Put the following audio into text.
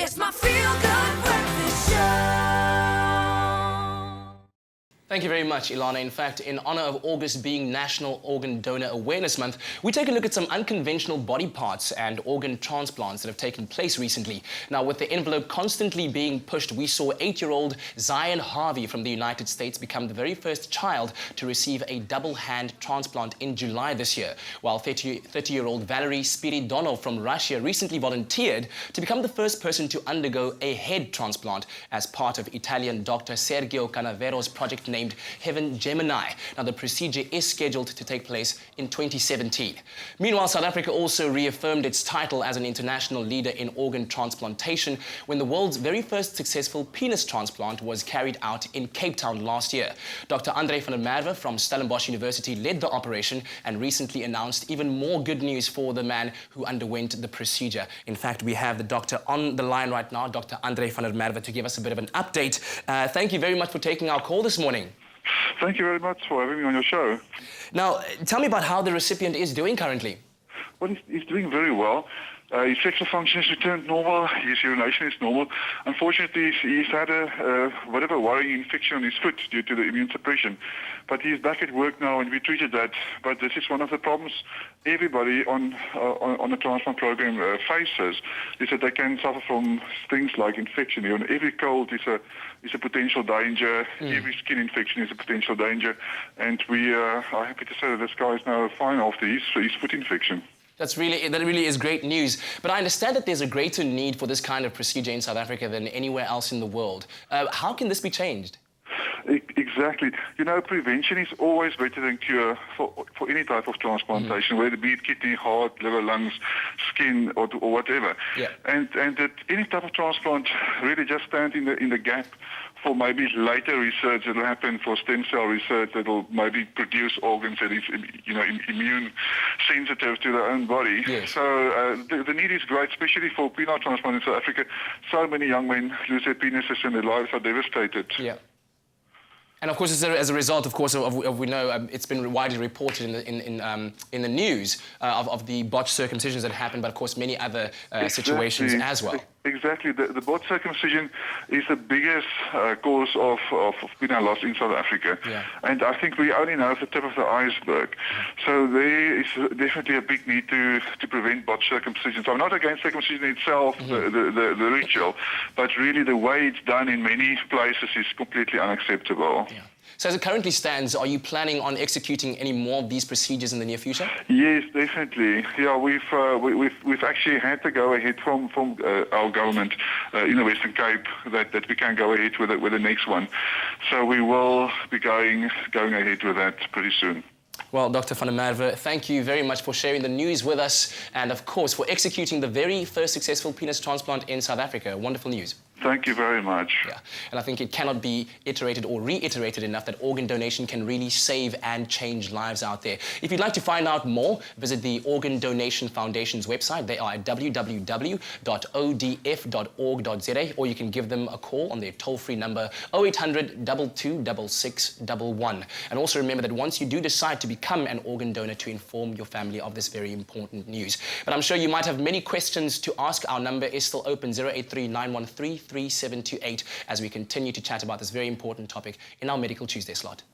It's my feel-good breakfast show. Thank you very much, Ilana. In fact, in honor of August being National Organ Donor Awareness Month, we take a look at some unconventional body parts and organ transplants that have taken place recently. Now, with the envelope constantly being pushed, we saw 8-year-old Zion Harvey from the United States become the very first child to receive a double hand transplant in July this year, while 30-year-old Valerie Spiridonov from Russia recently volunteered to become the first person to undergo a head transplant as part of Italian Dr. Sergio Canavero's project named Heaven Gemini. Now, the procedure is scheduled to take place in 2017. Meanwhile, South Africa also reaffirmed its title as an international leader in organ transplantation when the world's very first successful penis transplant was carried out in Cape Town last year. Dr. Andre van der Merwe from Stellenbosch University led the operation and recently announced even more good news for the man who underwent the procedure. In fact, we have the doctor on the line right now, Dr. Andre van der Merwe, to give us a bit of an update. Thank you very much for taking our call this morning. Thank you very much for having me on your show. Now, tell me about how the recipient is doing currently. Well, he's doing very well. His sexual function is returned normal. His urination is normal. Unfortunately, he's had a bit of a worrying infection on his foot due to the immune suppression. But he's back at work now, and we treated that. But this is one of the problems everybody on the transplant program faces, is that they can suffer from things like infection. You know, every cold is a potential danger. Every skin infection is a potential danger. And we are happy to say that this guy is now fine after his foot infection. That really is great news. But I understand that there's a greater need for this kind of procedure in South Africa than anywhere else in the world. How can this be changed? Exactly. You know, prevention is always better than cure for any type of transplantation, whether it be kidney, heart, liver, lungs, skin, or whatever. Yeah. And that any type of transplant really just stands in the gap for maybe later research that will happen, for stem cell research that will maybe produce organs that is, you know, immune sensitive to their own body. Yes. So the need is great, especially for penile transplant in South Africa. So many young men lose their penises and their lives are devastated. Yeah. And of course, as a result, of course, we know it's been widely reported in the news of the botched circumcisions that happened, but of course many other situations as well. Exactly. The botched circumcision is the biggest cause of penile loss in South Africa. Yeah. And I think we only know the tip of the iceberg. So there is definitely a big need to prevent botched circumcision. So I'm not against circumcision itself, the ritual, but really the way it's done in many places is completely unacceptable. Yeah. So as it currently stands, are you planning on executing any more of these procedures in the near future? Yes, definitely. Yeah, we've actually had to go ahead from our government in the Western Cape that we can go ahead with the next one. So we will be going ahead with that pretty soon. Well, Dr. van der Merwe, thank you very much for sharing the news with us and, of course, for executing the very first successful penis transplant in South Africa. Wonderful news. Thank you very much. Yeah, and I think it cannot be iterated or reiterated enough that organ donation can really save and change lives out there. If you'd like to find out more, visit the Organ Donation Foundation's website. They are at www.odf.org.za, or you can give them a call on their toll-free number 0800 22 6611. And also remember that once you do decide to become an organ donor, to inform your family of this very important news. But I'm sure you might have many questions to ask. Our number is still open, 083 913 3728, as we continue to chat about this very important topic in our Medical Tuesday slot.